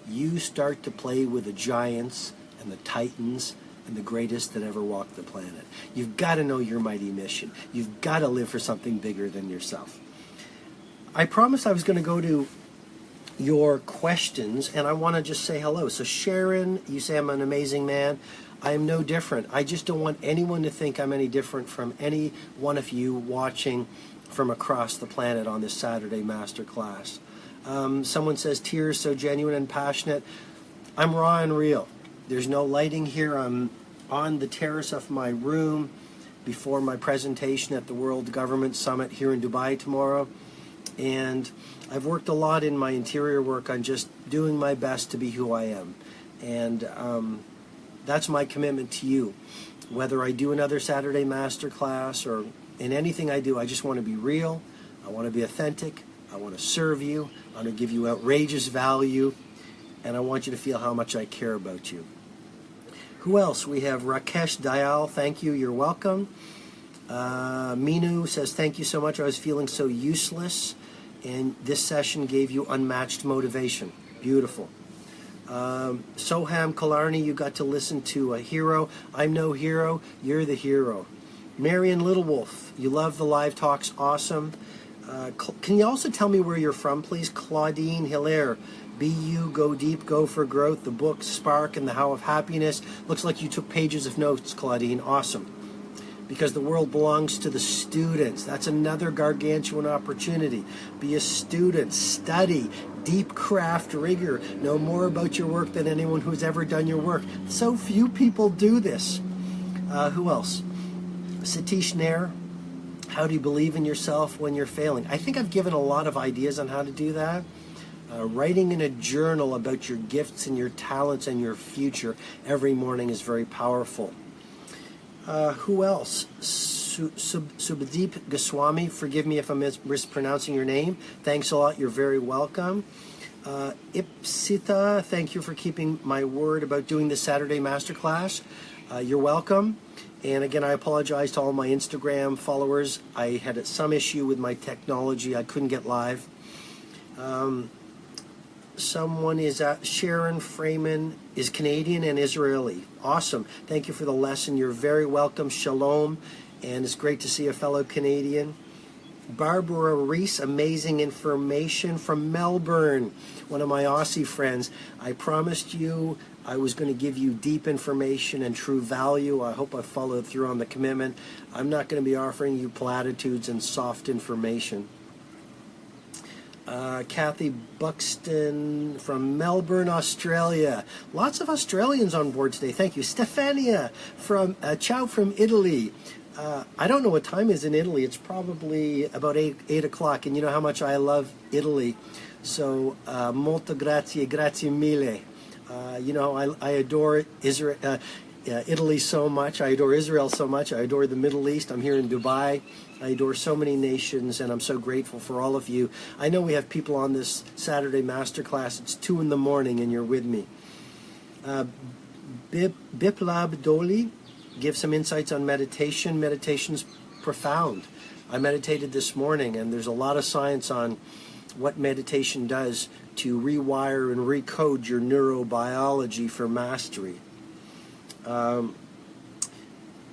You start to play with the giants and the titans and the greatest that ever walked the planet. You've got to know your mighty mission. You've got to live for something bigger than yourself. I promised I was going to go to your questions, and I want to just say hello. So Sharon, you say I'm an amazing man. I am no different. I just don't want anyone to think I'm any different from any one of you watching from across the planet on this Saturday Masterclass. Someone says, tears so genuine and passionate. I'm raw and real. There's no lighting here. I'm on the terrace of my room before my presentation at the World Government Summit here in Dubai tomorrow. And I've worked a lot in my interior work on just doing my best to be who I am. And that's my commitment to you. Whether I do another Saturday Masterclass or in anything I do, I just want to be real. I want to be authentic. I want to serve you. I want to give you outrageous value. And I want you to feel how much I care about you. Who else? We have Rakesh Dayal. Thank you. You're welcome. Minu says, thank you so much. I was feeling so useless, and this session gave you unmatched motivation. Beautiful. Soham Kalarni, you got to listen to a hero. I'm no hero. You're the hero. Marion Littlewolf, you love the live talks. Awesome. Can you also tell me where you're from, please? Claudine Hilaire. BU, Go Deep, Go for Growth, the book Spark and the How of Happiness. Looks like you took pages of notes, Claudine. Awesome. Because the world belongs to the students. That's another gargantuan opportunity. Be a student, study, deep craft rigor, know more about your work than anyone who's ever done your work. So few people do this. Who else? Satish Nair, how do you believe in yourself when you're failing? I think I've given a lot of ideas on how to do that. Writing in a journal about your gifts and your talents and your future every morning is very powerful. Who else? Subhadeep Goswami, forgive me if I'm mispronouncing your name. Thanks a lot, you're very welcome. Ipsita, thank you for keeping my word about doing the Saturday Masterclass. You're welcome. And again, I apologize to all my Instagram followers. I had some issue with my technology. I couldn't get live. Someone is Sharon Freeman is Canadian and Israeli. Awesome. Thank you for the lesson. You're very welcome. Shalom. And it's great to see a fellow Canadian. Barbara Reese, amazing information from Melbourne. One of my Aussie friends. I promised you I was going to give you deep information and true value. I hope I followed through on the commitment. I'm not going to be offering you platitudes and soft information. Kathy Buxton from Melbourne, Australia. Lots of Australians on board today. Thank you. Stefania from Ciao from Italy. I don't know what time it is in Italy. It's probably about 8 o'clock. And you know how much I love Italy. So, molto grazie, grazie mille. You know, I adore Israel, Italy so much. I adore Israel so much. I adore the Middle East. I'm here in Dubai. I adore so many nations, and I'm so grateful for all of you. I know we have people on this Saturday Masterclass. It's 2 in the morning, and you're with me. Biplab Doli gives some insights on meditation. Meditation's profound. I meditated this morning, and there's a lot of science on what meditation does to rewire and recode your neurobiology for mastery.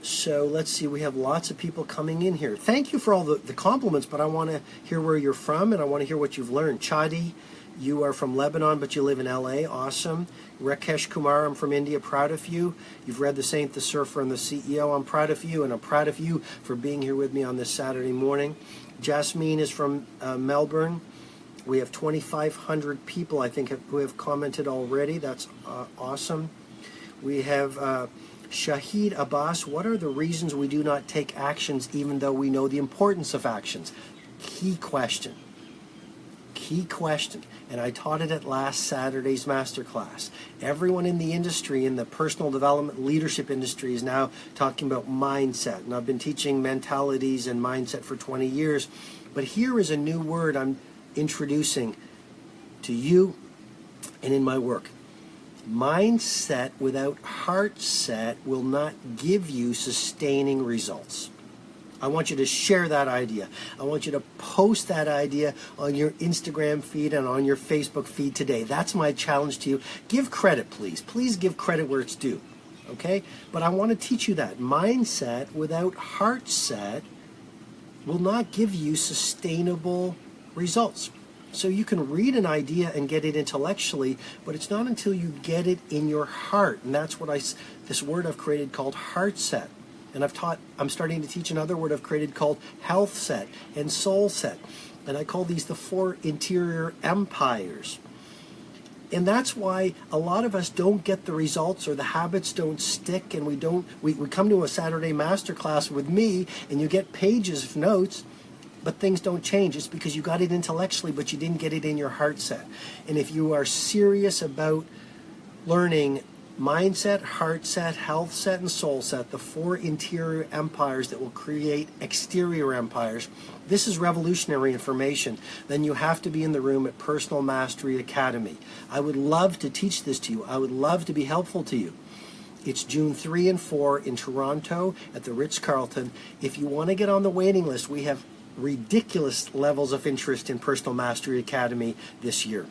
So let's see, we have lots of people coming in here. Thank you for all the compliments, but I want to hear where you're from, and I want to hear what you've learned. Chadi, you are from Lebanon, but you live in LA. Awesome. Rakesh Kumar, I'm from India. Proud of you. You've read The Saint, the Surfer, and the CEO. I'm proud of you, and I'm proud of you for being here with me on this Saturday morning. Jasmine is from Melbourne. We have 2,500 people, I think, who have commented already. That's awesome. We have Shahid Abbas. What are the reasons we do not take actions even though we know the importance of actions? Key question. Key question. And I taught it at last Saturday's Masterclass. Everyone in the industry, in the personal development leadership industry, is now talking about mindset. And I've been teaching mentalities and mindset for 20 years. But here is a new word I'm introducing to you and in my work. Mindset without heart set will not give you sustaining results. I want you to share that idea. I want you to post that idea on your Instagram feed and on your Facebook feed today. That's my challenge to you. Give credit, please. Please give credit where it's due. Okay? But I want to teach you that. Mindset without heart set will not give you sustainable results. So you can read an idea and get it intellectually, but it's not until you get it in your heart. And that's what this word I've created called heart set. And I'm starting to teach another word I've created called health set and soul set. And I call these the 4 interior empires. And that's why a lot of us don't get the results, or the habits don't stick, and we come to a Saturday masterclass with me and you get pages of notes, but things don't change. It's because you got it intellectually, but you didn't get it in your heart set. And if you are serious about learning mindset, heart set, health set, and soul set, the 4 interior empires that will create exterior empires, this is revolutionary information, then you have to be in the room at Personal Mastery Academy. I would love to teach this to you. I would love to be helpful to you. It's June 3 and 4 in Toronto at the Ritz-Carlton. If you want to get on the waiting list, we have ridiculous levels of interest in Personal Mastery Academy this year.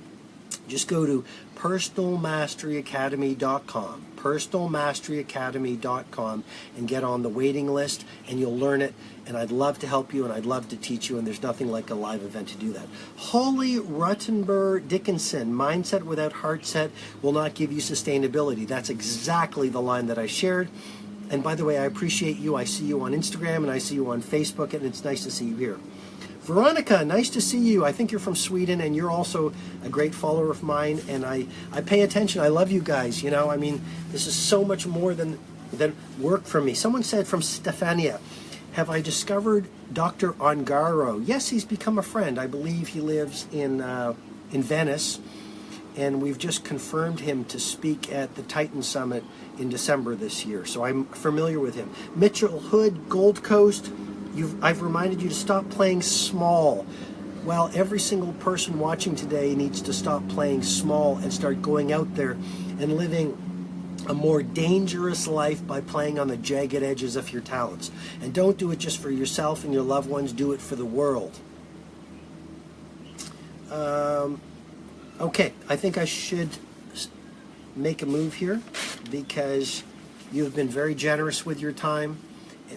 Just go to personalmasteryacademy.com, personalmasteryacademy.com, and get on the waiting list, and you'll learn it. And I'd love to help you, and I'd love to teach you, and there's nothing like a live event to do that. Holly Ruttenberg Dickinson, mindset without heart set will not give you sustainability. That's exactly the line that I shared. And by the way, I appreciate you. I see you on Instagram, and I see you on Facebook, and it's nice to see you here. Veronica, nice to see you. I think you're from Sweden, and you're also a great follower of mine, and I pay attention. I love you guys. You know, I mean, this is so much more than work for me. Someone said from Stefania, have I discovered Dr. Ongaro? Yes, he's become a friend. I believe he lives in Venice, and we've just confirmed him to speak at the Titan Summit in December this year, so I'm familiar with him. Mitchell Hood, Gold Coast, I've reminded you to stop playing small. Well, every single person watching today needs to stop playing small and start going out there and living a more dangerous life by playing on the jagged edges of your talents. And don't do it just for yourself and your loved ones, do it for the world. Okay, I think I should make a move here because you've been very generous with your time.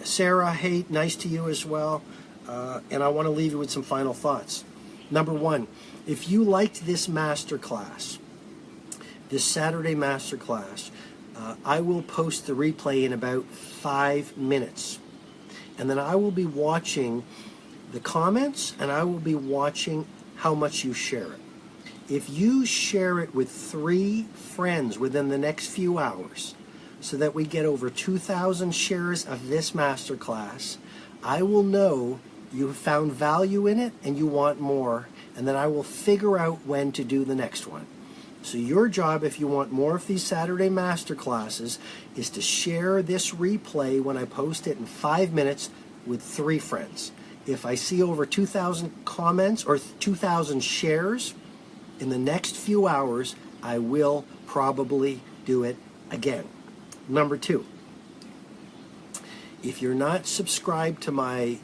Sarah, hey, nice to you as well. And I want to leave you with some final thoughts. Number one, if you liked this masterclass, this Saturday masterclass, I will post the replay in about 5 minutes. And then I will be watching the comments, and I will be watching how much you share it. If you share it with 3 friends within the next few hours, so that we get over 2,000 shares of this masterclass, I will know you have found value in it and you want more, and then I will figure out when to do the next one. So your job, if you want more of these Saturday masterclasses, is to share this replay when I post it in 5 minutes with 3 friends. If I see over 2,000 comments or 2,000 shares in the next few hours, I will probably do it again. Number 2, if you're not subscribed to my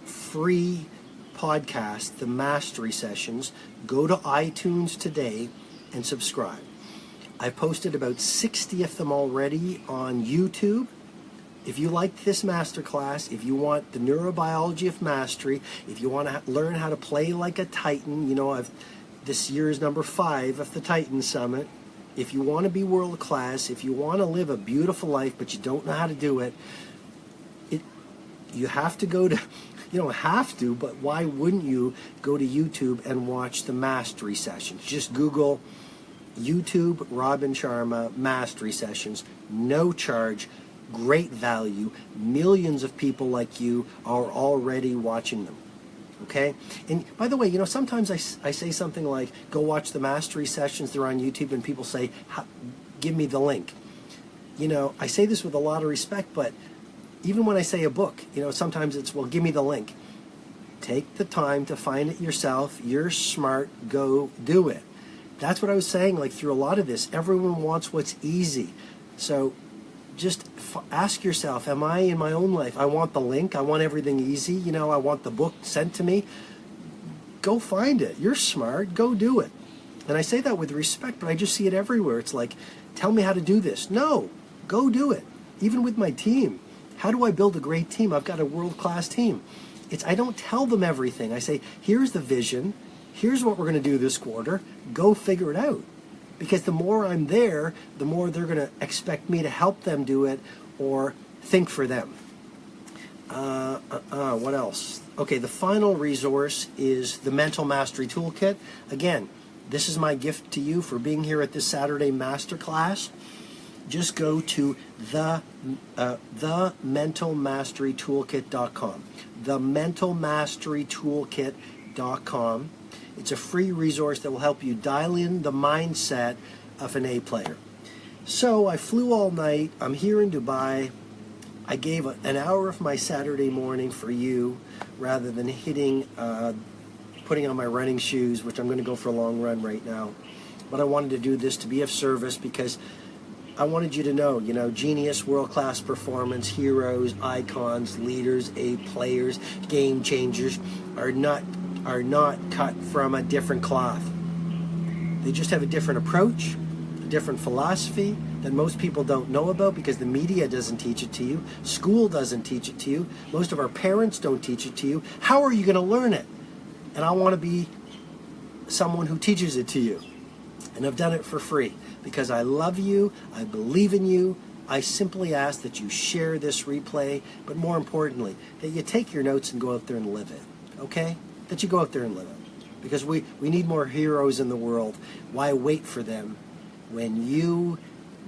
free podcast, The Mastery Sessions, go to iTunes today and subscribe. I've posted about 60 of them already on YouTube. If you liked this masterclass, if you want the neurobiology of mastery, if you want to learn how to play like a Titan, you know, this year is number 5 of the Titan Summit. If you want to be world class, if you want to live a beautiful life but you don't know how to do it, you have to go to, you don't have to, but why wouldn't you go to YouTube and watch the Mastery Sessions? Just Google YouTube RobinSharma Mastery Sessions, no charge, great value. Millions of people like you are already watching them. Okay? And by the way, you know, sometimes I say something like, go watch the Mastery Sessions, they're on YouTube, and people say, give me the link. You know, I say this with a lot of respect, but even when I say a book, you know, sometimes it's, well, give me the link. Take the time to find it yourself. You're smart. Go do it. That's what I was saying, like, through a lot of this. Everyone wants what's easy. So just ask yourself, am I in my own life? I want the link. I want everything easy. You know, I want the book sent to me. Go find it. You're smart. Go do it. And I say that with respect, but I just see it everywhere. It's like, tell me how to do this. No, go do it. Even with my team. How do I build a great team? I've got a world-class team. I don't tell them everything. I say, here's the vision. Here's what we're going to do this quarter. Go figure it out. Because the more I'm there, the more they're going to expect me to help them do it or think for them. What else? Okay, the final resource is the Mental Mastery Toolkit. Again, this is my gift to you for being here at this Saturday masterclass. Just go to thementalmasterytoolkit.com. Thementalmasterytoolkit.com. It's a free resource that will help you dial in the mindset of an A player. So I flew all night. I'm here in Dubai. I gave an hour of my Saturday morning for you rather than putting on my running shoes, which I'm going to go for a long run right now. But I wanted to do this to be of service because I wanted you to know, genius, world-class performance, heroes, icons, leaders, A players, game changers are not cut from a different cloth. They just have a different approach, a different philosophy that most people don't know about because the media doesn't teach it to you, school doesn't teach it to you, most of our parents don't teach it to you. How are you going to learn it? And I want to be someone who teaches it to you. And I've done it for free because I love you, I believe in you. I simply ask that you share this replay, but more importantly, that you take your notes and go out there and live it, okay? That you go out there and live it. Because we need more heroes in the world. Why wait for them when you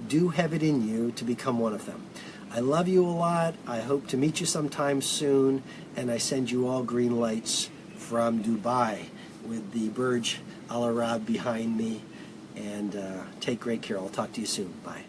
do have it in you to become one of them? I love you a lot. I hope to meet you sometime soon, and I send you all green lights from Dubai with the Burj Al Arab behind me. And take great care. I'll talk to you soon. Bye.